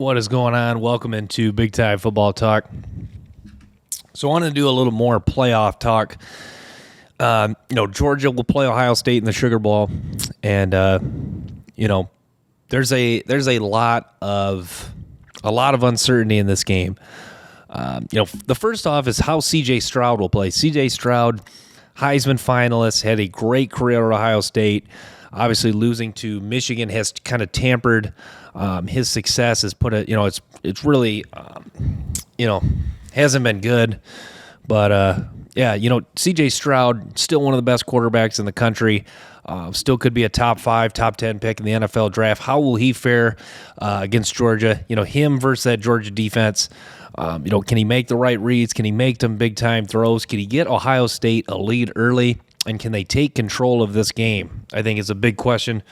What is going on? Welcome into Big Time Football Talk. So I want to do a little more playoff talk. Georgia will play Ohio State in the Sugar Bowl, and there's a lot of uncertainty in this game. The first off is how C.J. Stroud will play. C.J. Stroud, Heisman finalist, had a great career at Ohio State. Obviously, losing to Michigan has kind of tampered his success. Has put it's really hasn't been good. But C.J. Stroud, still one of the best quarterbacks in the country. Still could be a top 5, top 10 pick in the NFL draft. How will he fare against Georgia? Him versus that Georgia defense. Can he make the right reads? Can he make them big-time throws? Can he get Ohio State a lead early? And can they take control of this game? I think is a big question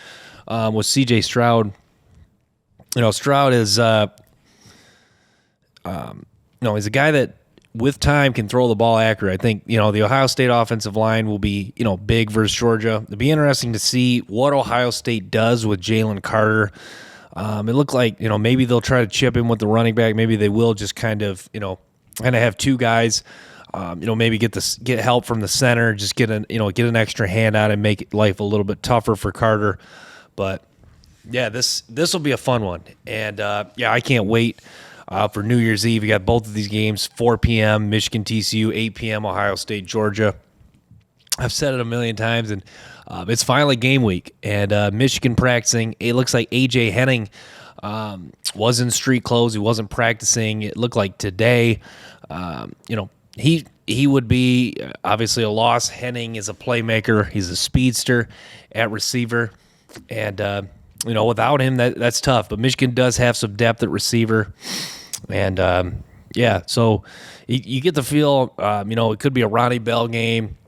with C.J. Stroud. Stroud is, he's a guy that with time can throw the ball accurate. I think, the Ohio State offensive line will be, big versus Georgia. It'll be interesting to see what Ohio State does with Jalen Carter. It looked like, maybe they'll try to chip him with the running back. Maybe they will just kind of have two guys. Maybe get help from the center, just get an extra hand out and make life a little bit tougher for Carter. But yeah, this will be a fun one, and I can't wait for New Year's Eve. You got both of these games, 4 p.m. Michigan TCU, 8 p.m. Ohio State Georgia. I've said it a million times, and it's finally game week, and Michigan practicing. It looks like A.J. Henning was in street clothes. He wasn't practicing. It looked like today. He would be obviously a loss. Henning is a playmaker. He's a speedster at receiver. And, without him, that's tough. But Michigan does have some depth at receiver. And, so you get the feel, it could be a Ronnie Bell game.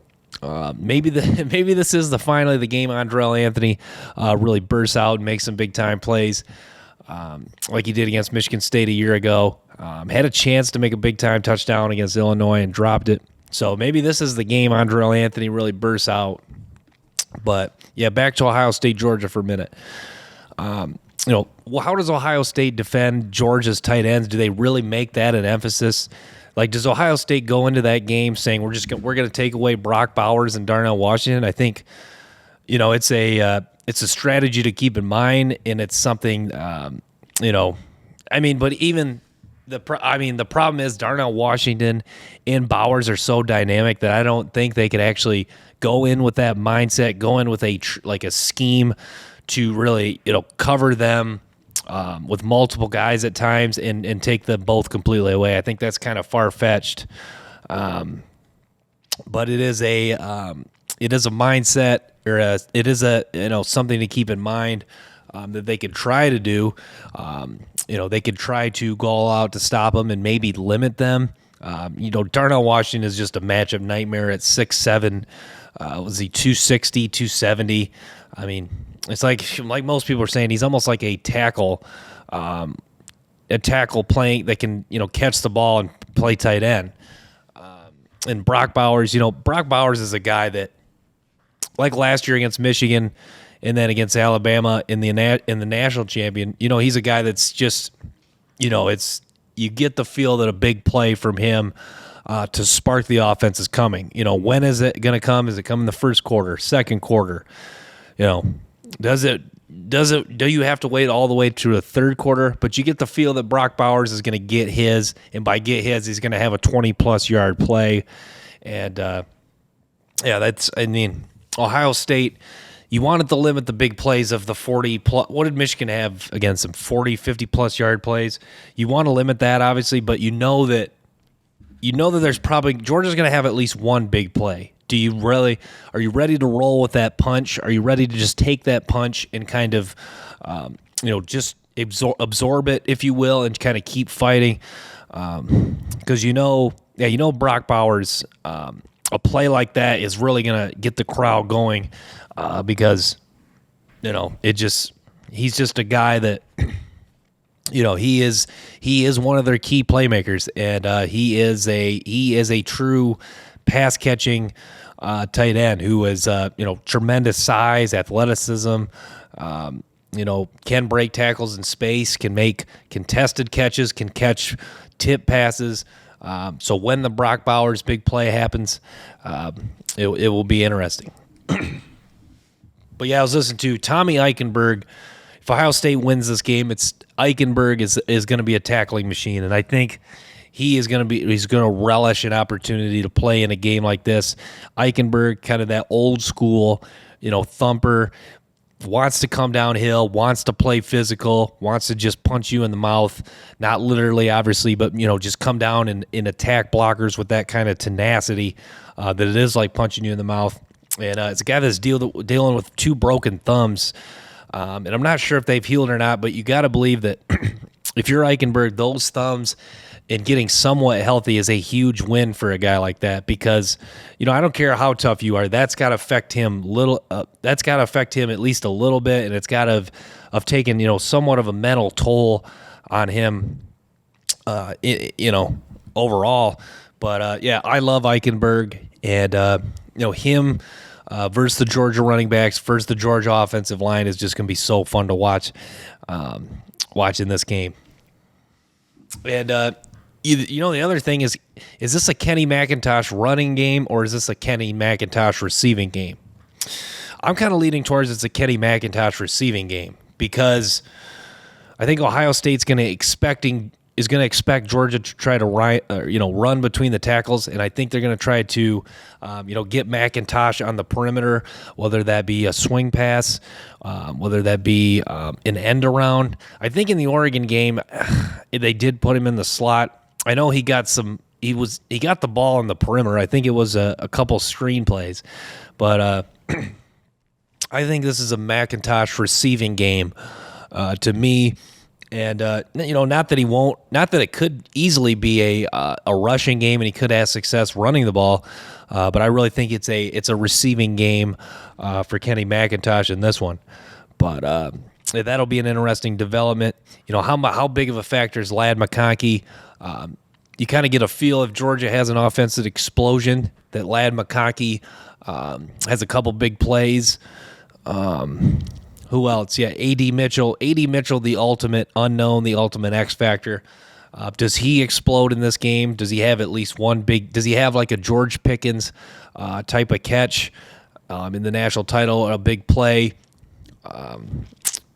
Maybe this is finally the game Andrell Anthony really bursts out and makes some big-time plays like he did against Michigan State a year ago. Had a chance to make a big-time touchdown against Illinois and dropped it. So maybe this is the game Andrell Anthony really bursts out. But, back to Ohio State, Georgia for a minute. How does Ohio State defend Georgia's tight ends? Do they really make that an emphasis? Like, does Ohio State go into that game saying we're going to take away Brock Bowers and Darnell Washington? I think, it's a strategy to keep in mind, and it's something, but even the problem is Darnell Washington and Bowers are so dynamic that I don't think they could actually go in with that mindset, go in with a scheme to really, cover them with multiple guys at times and take them both completely away. I think that's kind of far-fetched. But it is a mindset, or it is something to keep in mind that they could try to do. They could try to go all out to stop them and maybe limit them. Darnell Washington is just a matchup nightmare at 6'7". Was he 260, 270? I mean, it's like most people are saying, he's almost like a tackle playing that can, catch the ball and play tight end. And Brock Bowers, Brock Bowers is a guy that, like last year against Michigan and then against Alabama in the national champion, he's a guy that's just, you get the feel that a big play from him to spark the offense is coming. When is it going to come? Is it coming the first quarter, second quarter? Do you have to wait all the way to the third quarter? But you get the feel that Brock Bowers is going to get his, and by get his, he's going to have a 20-plus yard play. And, Ohio State, you wanted to limit the big plays of the 40-plus. What did Michigan have against them? 40, 50-plus yard plays. You want to limit that, obviously, but you know that there's probably – Georgia's going to have at least one big play. Are you ready to roll with that punch? Are you ready to just take that punch and kind of, just absorb it, if you will, and kind of keep fighting? Because Brock Bowers, a play like that is really going to get the crowd going because, he's just a guy that, he is one of their key playmakers, and he is a true pass catching tight end who is tremendous size, athleticism, can break tackles in space, can make contested catches, can catch tip passes. So when the Brock Bowers big play happens, it will be interesting. But yeah, I was listening to Tommy Eichenberg. If Ohio State wins this game, Eichenberg is going to be a tackling machine, and I think he's going to relish an opportunity to play in a game like this. Eichenberg, kind of that old school, thumper, wants to come downhill, wants to play physical, wants to just punch you in the mouth, not literally, obviously, but just come down and attack blockers with that kind of tenacity that it is like punching you in the mouth. And it's a guy that's dealing with 2 broken thumbs. And I'm not sure if they've healed or not, but you got to believe that if you're Eichenberg, those thumbs and getting somewhat healthy is a huge win for a guy like that, because I don't care how tough you are, that's got to affect him that's got to affect him at least a little bit, and it's got to have taken somewhat of a mental toll on him overall. But yeah, I love Eichenberg, and him versus the Georgia running backs, versus the Georgia offensive line is just going to be so fun to watch watching this game. And the other thing is this a Kenny McIntosh running game, or is this a Kenny McIntosh receiving game? I'm kind of leaning towards it's a Kenny McIntosh receiving game, because I think Ohio State's going to expect Georgia to try to run between the tackles, and I think they're going to try to get McIntosh on the perimeter, whether that be a swing pass, whether that be an end around. I think in the Oregon game they did put him in the slot. I know he got the ball on the perimeter. I think it was a couple screen plays, but I think this is a McIntosh receiving game to me. And not that it could easily be a rushing game and he could have success running the ball, but I really think it's a receiving game for Kenny McIntosh in this one. But that'll be an interesting development. How big of a factor is Ladd McConkey? You kind of get a feel if Georgia has an offensive explosion that Ladd McConkey has a couple big plays. Who else? Yeah, A.D. Mitchell. A.D. Mitchell, the ultimate unknown, the ultimate X factor. Does he explode in this game? Does he have at least one big? Does he have like a George Pickens type of catch in the national title, or a big play?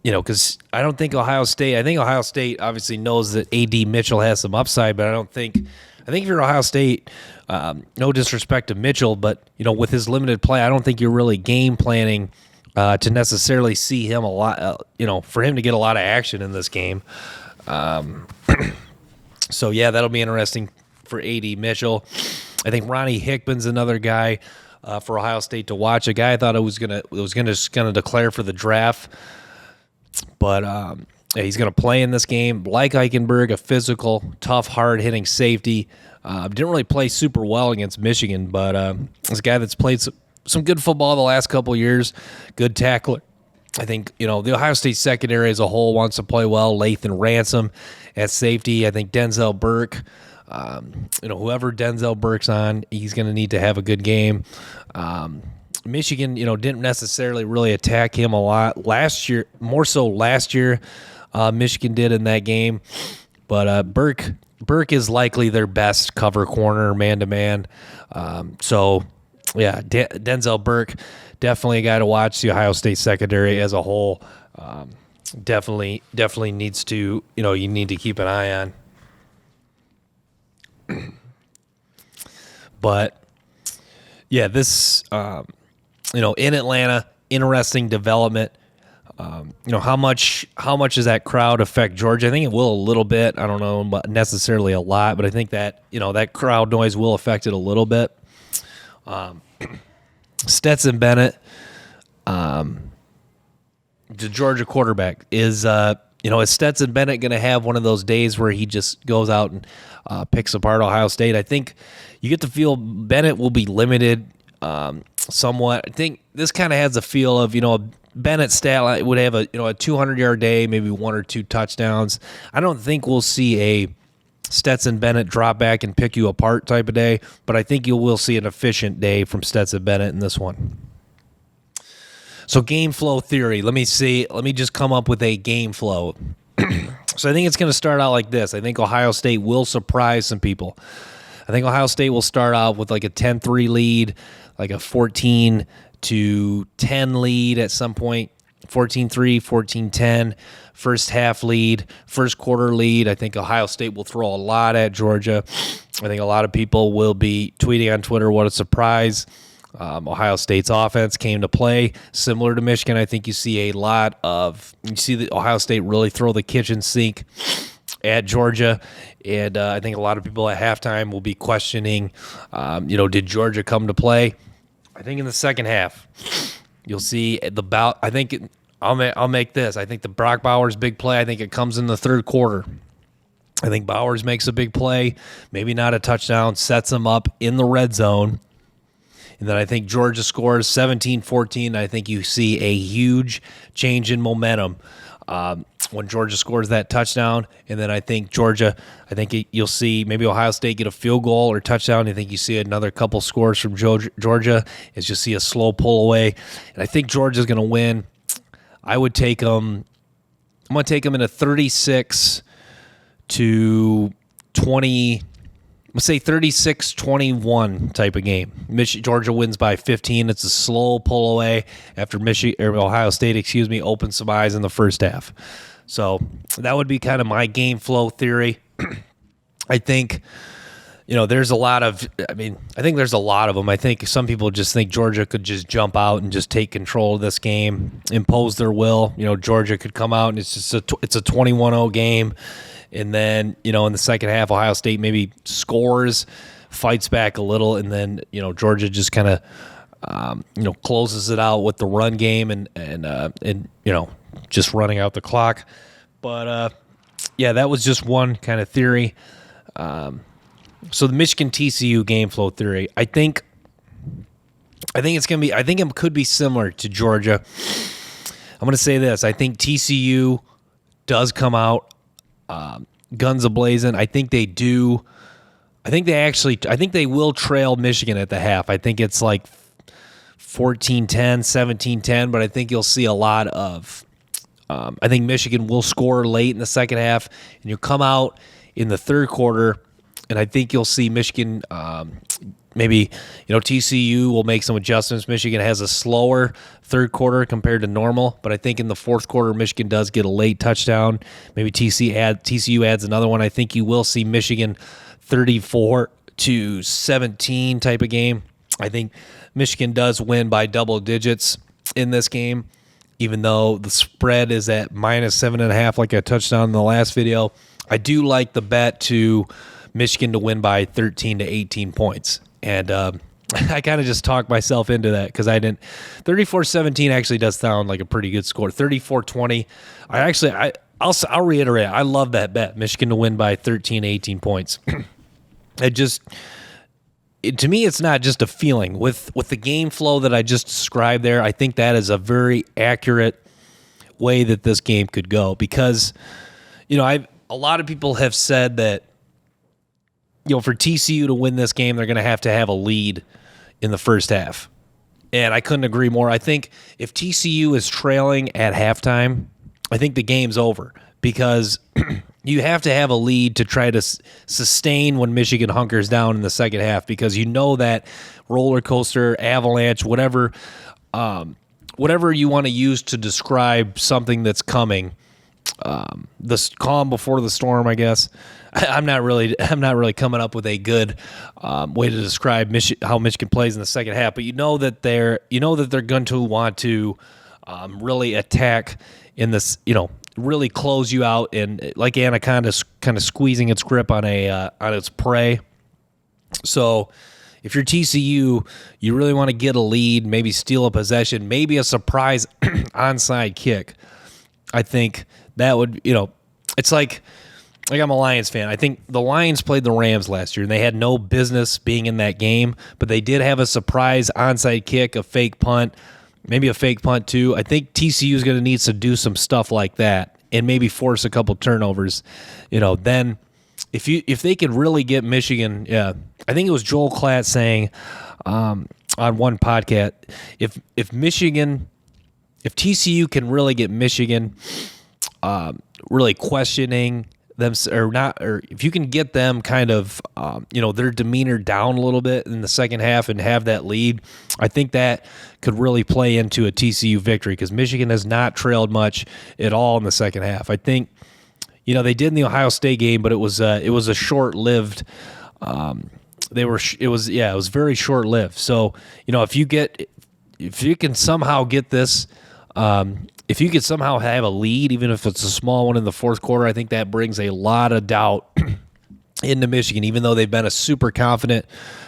Because I don't think Ohio State. I think Ohio State obviously knows that A.D. Mitchell has some upside, but I think if you're Ohio State, no disrespect to Mitchell, but with his limited play, I don't think you're really game planning to necessarily see him a lot, for him to get a lot of action in this game. So yeah, that'll be interesting for A.D. Mitchell. I think Ronnie Hickman's another guy for Ohio State to watch. A guy I thought it was gonna declare for the draft, but he's gonna play in this game. Like Eichenberg, a physical, tough, hard hitting safety. Didn't really play super well against Michigan, but this guy that's played some good football the last couple of years, good tackler. I think, the Ohio State secondary as a whole wants to play well. Lathan Ransom at safety. I think Denzel Burke, whoever Denzel Burke's on, he's going to need to have a good game. Michigan, didn't necessarily really attack him a lot last year, more so last year, Michigan did in that game. But Burke is likely their best cover corner, man-to-man. So, yeah, Denzel Burke, definitely a guy to watch. The Ohio State secondary as a whole definitely needs to, you need to keep an eye on. But, yeah, this, in Atlanta, interesting development. How much does that crowd affect Georgia? I think it will a little bit. I don't know, but necessarily a lot. But I think that, that crowd noise will affect it a little bit. Stetson Bennett, the Georgia quarterback, is Stetson Bennett going to have one of those days where he just goes out and picks apart Ohio State? I think you get the feel Bennett will be limited somewhat. I think this kind of has a feel of, Bennett stat would have a 200-yard day, maybe 1 or 2 touchdowns. I don't think we'll see a Stetson Bennett drop back and pick you apart type of day, but I think you will see an efficient day from Stetson Bennett in this one. So game flow theory. Let me see. Let me just come up with a game flow. So I think it's going to start out like this. I think Ohio State will surprise some people. I think Ohio State will start out with like a 10-3 lead, like a 14-10 lead at some point. 14-3, 14-10, first half lead, first quarter lead. I think Ohio State will throw a lot at Georgia. I think a lot of people will be tweeting on Twitter, what a surprise. Ohio State's offense came to play. Similar to Michigan, I think you see the Ohio State really throw the kitchen sink at Georgia. And I think a lot of people at halftime will be questioning, did Georgia come to play? I think in the second half, you'll see I'll make this. I think the Brock Bowers big play, I think it comes in the third quarter. I think Bowers makes a big play, maybe not a touchdown, sets them up in the red zone. And then I think Georgia scores 17-14. I think you see a huge change in momentum when Georgia scores that touchdown. And then I think you'll see maybe Ohio State get a field goal or touchdown. I think you see another couple scores from Georgia as you see a slow pull away. And I think Georgia's going to win. I would take them. I'm going to take them in a 36-20. Let's say 36-21 type of game. Georgia wins by 15. It's a slow pull away after Ohio State, opens some eyes in the first half. So that would be kind of my game flow theory. I think, there's a lot of them. I think some people just think Georgia could just jump out and just take control of this game, impose their will. Georgia could come out and it's a 21-0 game. And then, in the second half, Ohio State maybe scores, fights back a little, and then, Georgia just kind of, closes it out with the run game and just running out the clock. But, that was just one kind of theory. So the Michigan TCU game flow theory, I think it could be similar to Georgia. I'm going to say this. I think TCU does come out guns a-blazing. I think they do. I think they will trail Michigan at the half. I think it's like 14-10, 17-10, but I think you'll see a lot of I think Michigan will score late in the second half, and you'll come out in the third quarter, and I think you'll see Michigan maybe, TCU will make some adjustments. Michigan has a slower third quarter compared to normal, but I think in the fourth quarter, Michigan does get a late touchdown. Maybe TCU adds another one. I think you will see Michigan 34-17 type of game. I think Michigan does win by double digits in this game, even though the spread is at -7.5, like I touched on in the last video. I do like the bet to Michigan to win by 13 to 18 points. And I kind of just talked myself into that because I didn't. 34-17 actually does sound like a pretty good score. 34-20. I'll reiterate. I love that bet. Michigan to win by 13 to 18 points. To me, it's not just a feeling. With the game flow that I just described there, I think that is a very accurate way that this game could go because, a lot of people have said that, for TCU to win this game, they're going to have a lead in the first half. And I couldn't agree more. I think if TCU is trailing at halftime, I think the game's over because you have to have a lead to try to sustain when Michigan hunkers down in the second half because that roller coaster, avalanche, whatever you want to use to describe something that's coming, the calm before the storm, I guess. I'm not really coming up with a good way to describe how Michigan plays in the second half, but that they're going to want to really attack in this, really close you out and like anaconda kind of squeezing its grip on its prey. So if you're TCU, you really want to get a lead, maybe steal a possession, maybe a surprise onside kick. I think that would, it's like I'm a Lions fan. I think the Lions played the Rams last year, and they had no business being in that game, but they did have a surprise onside kick, a fake punt, maybe a fake punt too. I think TCU is going to need to do some stuff like that and maybe force a couple turnovers. Then if they could really get Michigan, I think it was Joel Klatt saying on one podcast, if Michigan if TCU can really get Michigan really questioning them, or if you can get them kind of, their demeanor down a little bit in the second half and have that lead, I think that could really play into a TCU victory, because Michigan has not trailed much at all in the second half. I think, they did in the Ohio State game, but it was a short-lived. It was very short-lived. So, if you can somehow get this. If you could somehow have a lead, even if it's a small one in the fourth quarter, I think that brings a lot of doubt into Michigan, even though they've been a super confident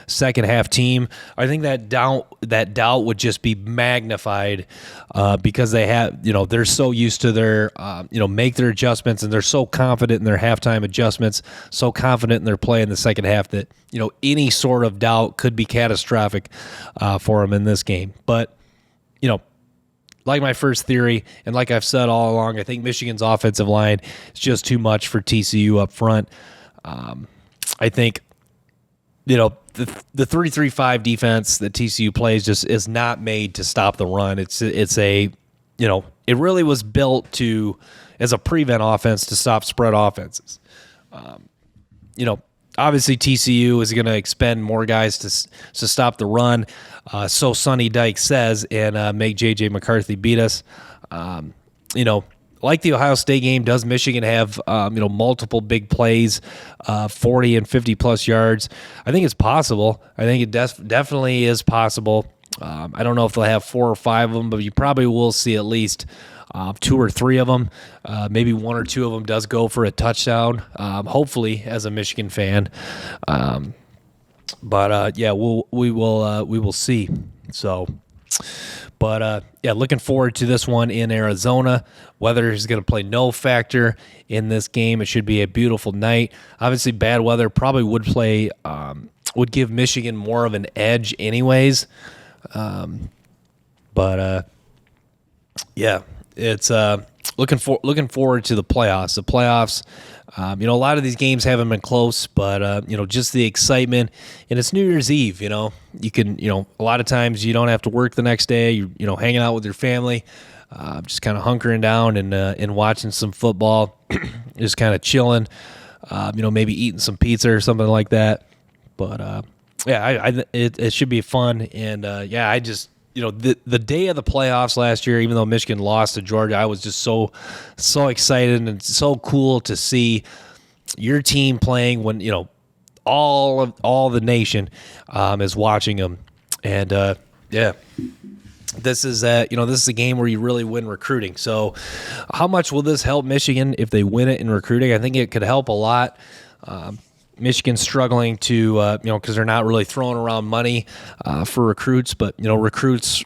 second half team. I think that doubt would just be magnified because they have, they're so used to their, make their adjustments, and they're so confident in their halftime adjustments, so confident in their play in the second half that, any sort of doubt could be catastrophic for them in this game. But, like my first theory, and like I've said all along, I think Michigan's offensive line is just too much for TCU up front. I think, the 3-3-5 defense that TCU plays just is not made to stop the run. It's a, it really was built as a prevent offense to stop spread offenses. Obviously TCU is going to expend more guys to stop the run, so Sonny Dykes says, and make J.J. McCarthy beat us. Like the Ohio State game, does Michigan have multiple big plays, 40 and 50-plus yards? I think it's possible. I think it definitely is possible. I don't know if they'll have 4 or 5 of them, but you probably will see at least 2 or 3 of them. Maybe 1 or 2 of them does go for a touchdown, hopefully, as a Michigan fan. But we will see. So, but looking forward to this one in Arizona. Weather is going to play no factor in this game. It should be a beautiful night. Obviously, bad weather probably would give Michigan more of an edge, anyways. It's looking forward to the playoffs. The playoffs, a lot of these games haven't been close, but just the excitement, and it's New Year's Eve. You can, a lot of times you don't have to work the next day. You're, hanging out with your family, just kind of hunkering down and watching some football, just kind of chilling. Maybe eating some pizza or something like that. But it should be fun, and I just. The day of the playoffs last year, even though Michigan lost to Georgia, I was just so excited, and it's so cool to see your team playing when all the nation is watching them, and this is a game where you really win recruiting. So, how much will this help Michigan if they win it in recruiting? I think it could help a lot. Michigan's struggling to, because they're not really throwing around money for recruits, but recruits,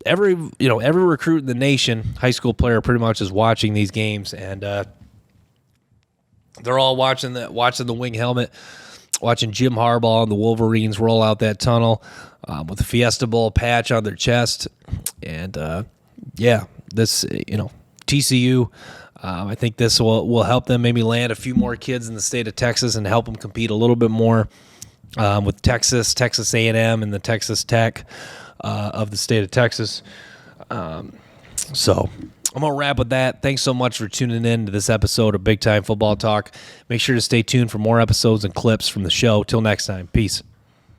every recruit in the nation, high school player, pretty much is watching these games, and they're all watching the wing helmet, watching Jim Harbaugh and the Wolverines roll out that tunnel with the Fiesta Bowl patch on their chest, and this TCU. I think this will help them maybe land a few more kids in the state of Texas and help them compete a little bit more with Texas A&M, and the Texas Tech of the state of Texas. So I'm going to wrap with that. Thanks so much for tuning in to this episode of Big Time Football Talk. Make sure to stay tuned for more episodes and clips from the show. Till next time, peace.